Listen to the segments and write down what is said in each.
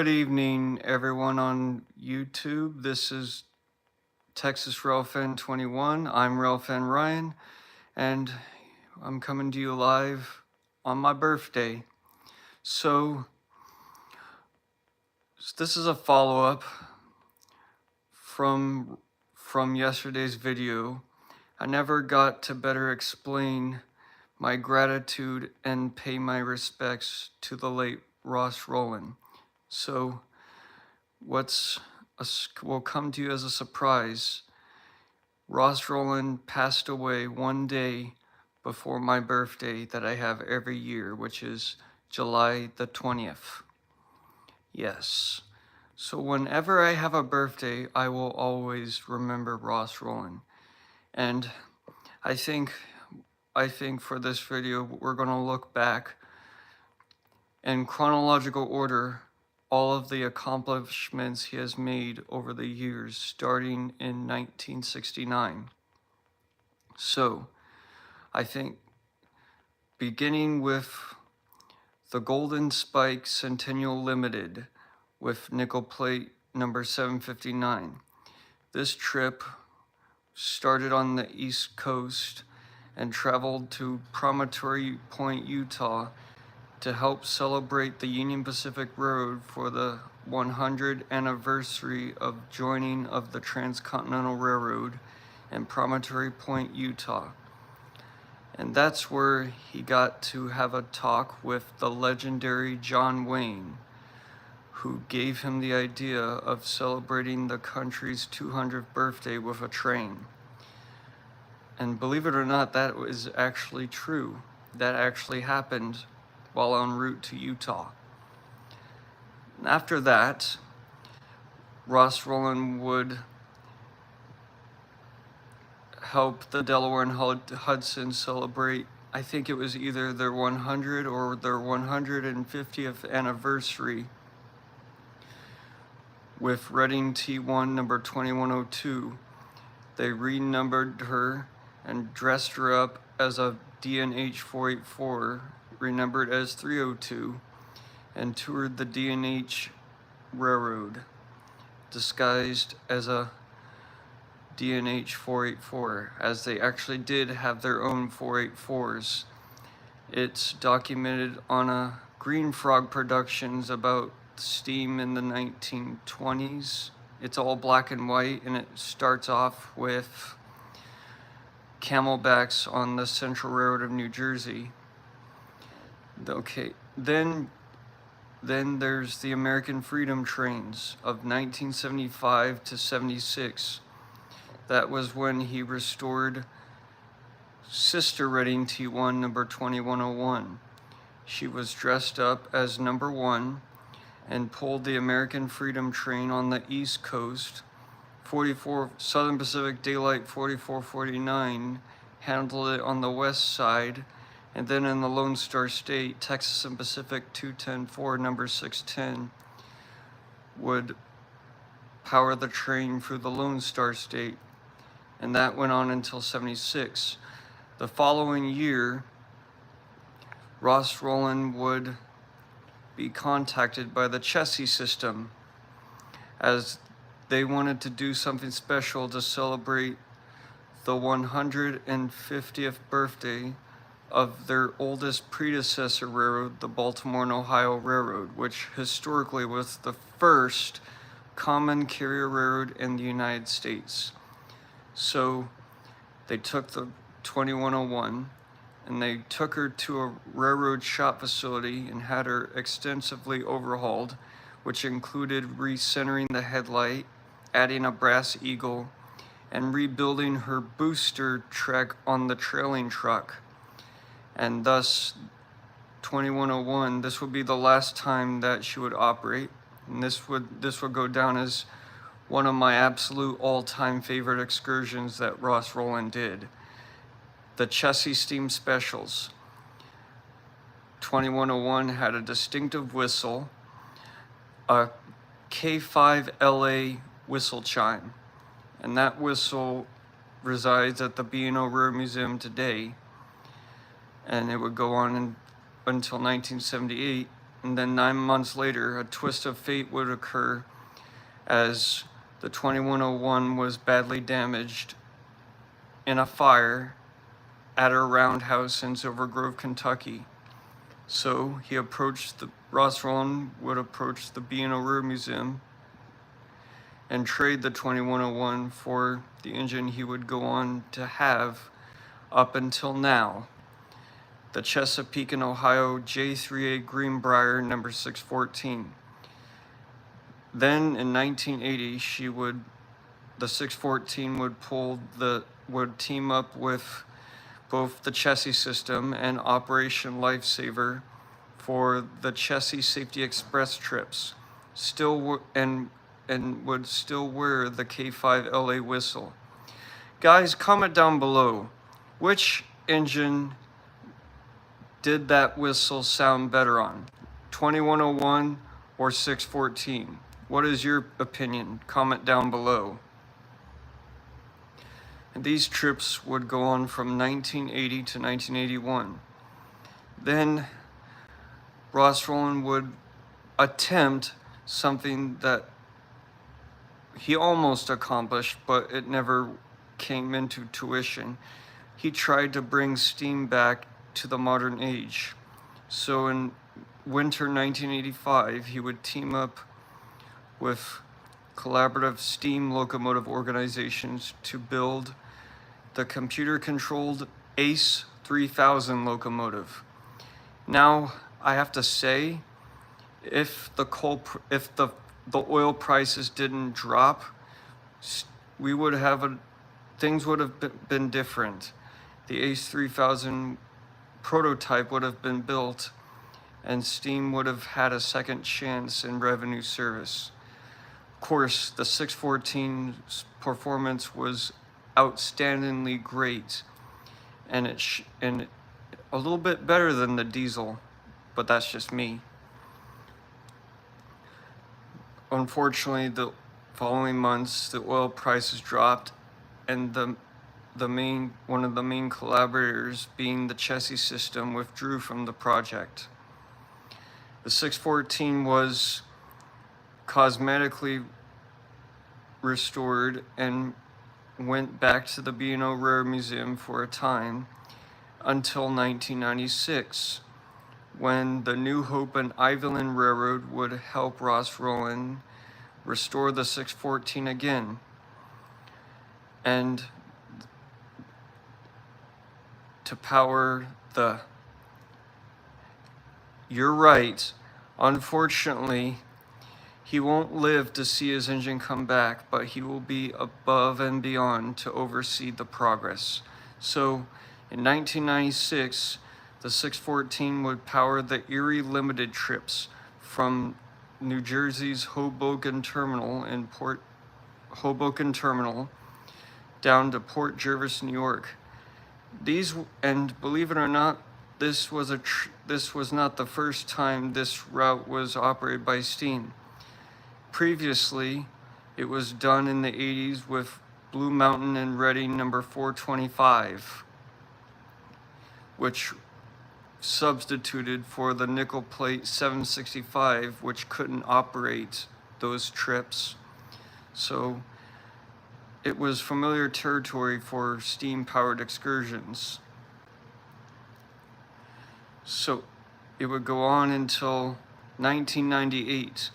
Good evening, everyone on YouTube. This is Texas Railfan 21. I'm Railfan Ryan, and I'm coming to you live on my birthday. So, this is a follow-up from yesterday's video. I never got to better explain my gratitude and pay my respects to the late Ross Rowling. So, will come to you as a surprise. Ross Rowland passed away one day before my birthday that I have every year, which is July the 20th. Yes. So whenever I have a birthday, I will always remember Ross Rowland. And I think for this video, we're going to look back in chronological order all of the accomplishments he has made over the years, starting in 1969. So, I think beginning with the Golden Spike Centennial Limited with nickel plate number 759. This trip started on the East Coast and traveled to Promontory Point, Utah, to help celebrate the Union Pacific Railroad for the 100th anniversary of joining of the Transcontinental Railroad in Promontory Point, Utah. And that's where he got to have a talk with the legendary John Wayne, who gave him the idea of celebrating the country's 200th birthday with a train. And believe it or not, that was actually true. That actually happened while en route to Utah. And after that, Ross Rowland would help the Delaware and Hudson celebrate, I think it was either their 100th or their 150th anniversary with Reading T1 number 2102. They renumbered her and dressed her up as a D&H 484, renumbered as 302, and toured the D&H Railroad, disguised as a D&H 484, as they actually did have their own 484s. It's documented on a Green Frog Productions about steam in the 1920s. It's all black and white, and it starts off with camelbacks on the Central Railroad of New Jersey. Okay, then there's the American Freedom Trains of 1975 to 76. That was when he restored Sister Reading T1 number 2101. She was dressed up as number 1 and pulled the American Freedom Train on the East Coast. 44 Southern Pacific Daylight 4449 handled it on the west side, and then in the Lone Star State, Texas and Pacific 210-4 number 610 would power the train through the Lone Star State, and that went on until 76. The following year, Ross Rowland would be contacted by the Chessie system as they wanted to do something special to celebrate the 150th birthday of their oldest predecessor railroad, the Baltimore and Ohio Railroad, which historically was the first common carrier railroad in the United States. So they took the 2101 and they took her to a railroad shop facility and had her extensively overhauled, which included recentering the headlight, adding a brass eagle, and rebuilding her booster track on the trailing truck. And thus, 2101, this would be the last time that she would operate. And this would go down as one of my absolute all-time favorite excursions that Ross Rowland did. The Chessie Steam Specials. 2101 had a distinctive whistle, a K5LA whistle chime, and that whistle resides at the B&O Railroad Museum today, and it would go on until 1978. And then 9 months later, a twist of fate would occur as the 2101 was badly damaged in a fire at a roundhouse in Silver Grove, Kentucky. So Ross Rowling would approach the B&O Railroad Museum and trade the 2101 for the engine he would go on to have up until now, the Chesapeake and Ohio J3A Greenbrier number 614. Then in 1980, the 614 would team up with both the Chessie system and Operation Lifesaver for the Chessie Safety Express trips, and would still wear the K5 LA whistle. Guys, comment down below, which engine did that whistle sound better on, 2101 or 614? What is your opinion? Comment down below. And these trips would go on from 1980 to 1981. Then Ross Rowling would attempt something that he almost accomplished, but it never came into tuition. He tried to bring steam back to the modern age. So in winter 1985, he would team up with collaborative steam locomotive organizations to build the computer-controlled ACE 3000 locomotive. Now, I have to say, if the oil prices didn't drop, things would have been different. The ACE 3000 prototype would have been built, and steam would have had a second chance in revenue service. Of course, the 614's performance was outstandingly great, and a little bit better than the diesel, but that's just me. Unfortunately, the following months, the oil prices dropped, and one of the main collaborators, being the Chessie system, withdrew from the project. The 614 was cosmetically restored and went back to the B&O Railroad Museum for a time until 1996, when the New Hope and Ivyland Railroad would help Ross Rowling restore the 614 again. And to power you're right, unfortunately, he won't live to see his engine come back, but he will be above and beyond to oversee the progress. So in 1996, the 614 would power the Erie Limited trips from New Jersey's Hoboken Terminal down to Port Jervis, New York. And believe it or not, this was not the first time this route was operated by steam. Previously, it was done in the 80s with Blue Mountain and Reading number 425, which substituted for the nickel plate 765, which couldn't operate those trips. So it was familiar territory for steam-powered excursions. So it would go on until 1998.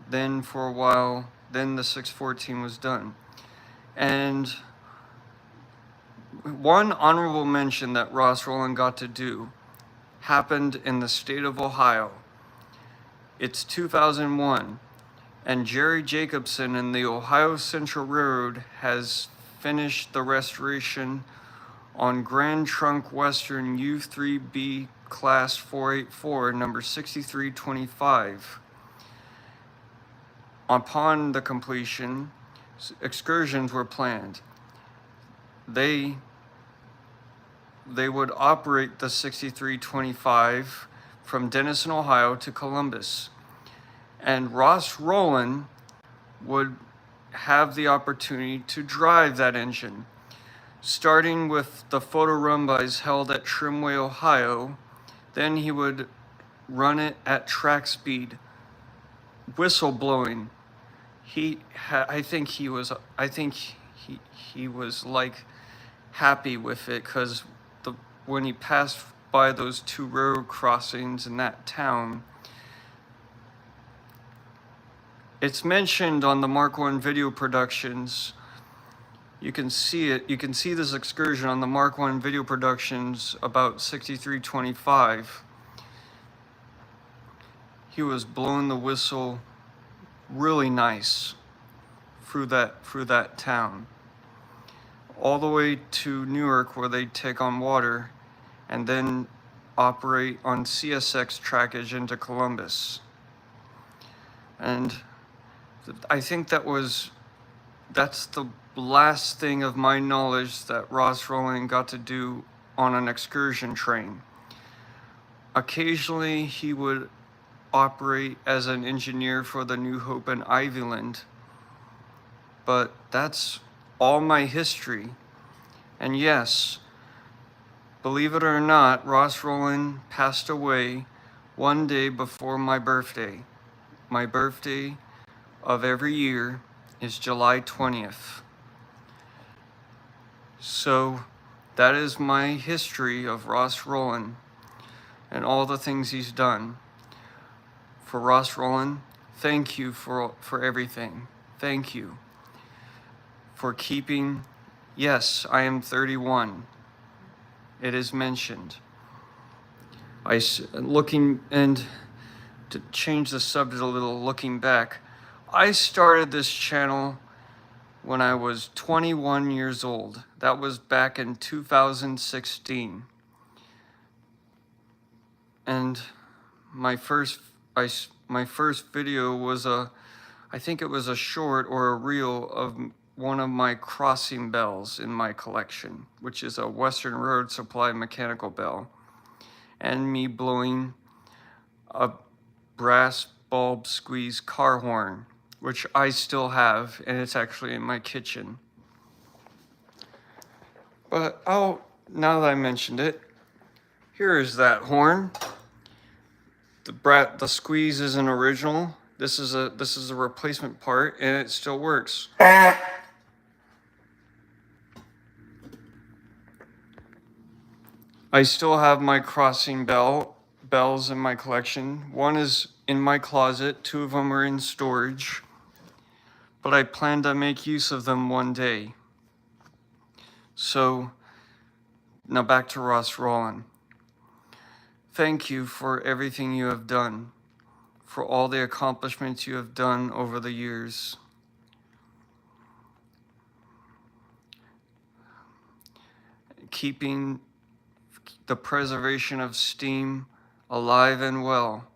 Then for a while, then the 614 was done. And one honorable mention that Ross Rowling got to do happened in the state of Ohio. It's 2001, and Jerry Jacobson and the Ohio Central Railroad has finished the restoration on Grand Trunk Western U3B Class 484, number 6325. Upon the completion, excursions were planned. They would operate the 6325 from Denison, Ohio to Columbus. And Ross Rowling would have the opportunity to drive that engine, starting with the photo run-bys held at Trimway, Ohio. Then he would run it at track speed, whistle blowing. I think he was like happy with it, because when he passed by those two road crossings in that town, it's mentioned on the Mark I video productions. You can see it. You can see this excursion on the Mark I video productions about 6325. He was blowing the whistle really nice through that town, all the way to Newark, where they take on water and then operate on CSX trackage into Columbus. And I think that's the last thing of my knowledge that Ross Rowling got to do on an excursion train. Occasionally he would operate as an engineer for the New Hope and Ivyland, but that's all my history. And yes, believe it or not, Ross Rowling passed away one day before my birthday. My birthday of every year is July 20th. So that is my history of Ross Rowling and all the things he's done. For Ross Rowling, thank you for everything. Thank you for keeping, yes, I am 31. It is mentioned. Looking, and to change the subject a little, looking back, I started this channel when I was 21 years old. That was back in 2016. And my first video was I think it was a short or a reel of one of my crossing bells in my collection, which is a Western Road Supply mechanical bell, and me blowing a brass bulb squeeze car horn, which I still have, and it's actually in my kitchen. But now that I mentioned it, here is that horn. The squeeze isn't original. This is a replacement part, and it still works. I still have my crossing bells in my collection. One is in my closet, 2 of them are in storage, but I plan to make use of them one day. So now back to Ross Rowling. Thank you for everything you have done, for all the accomplishments you have done over the years. Keeping the preservation of STEAM alive and well,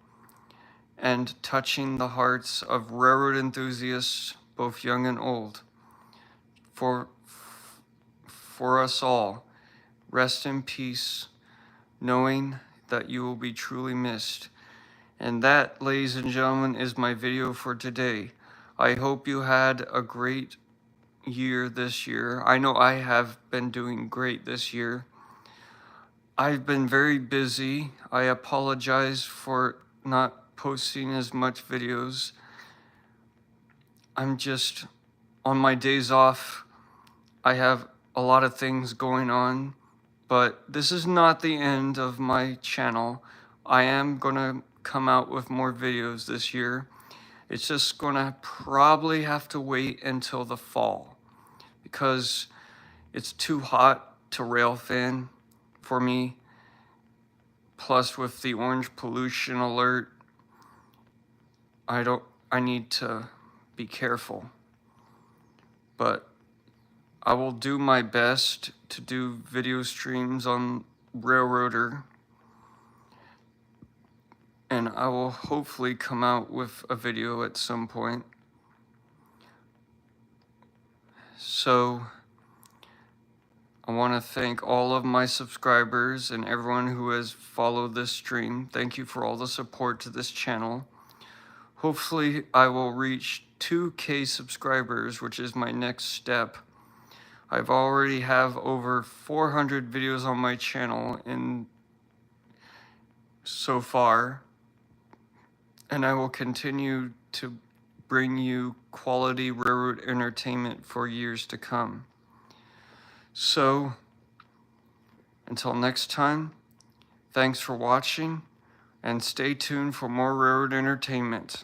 and touching the hearts of railroad enthusiasts, both young and old. For us all, rest in peace, knowing that you will be truly missed. And that, ladies and gentlemen, is my video for today. I hope you had a great year this year. I know I have been doing great this year. I've been very busy. I apologize for not posting as much videos. I'm just, on my days off, I have a lot of things going on, but this is not the end of my channel. I am gonna come out with more videos this year. It's just gonna probably have to wait until the fall, because it's too hot to rail fan for me. Plus, with the orange pollution alert, I need to be careful. But I will do my best to do video streams on Railroader, and I will hopefully come out with a video at some point. So I want to thank all of my subscribers and everyone who has followed this stream. Thank you for all the support to this channel. Hopefully I will reach 2K subscribers, which is my next step. I've already have over 400 videos on my channel so far, and I will continue to bring you quality railroad entertainment for years to come. So, until next time, thanks for watching, and stay tuned for more railroad entertainment.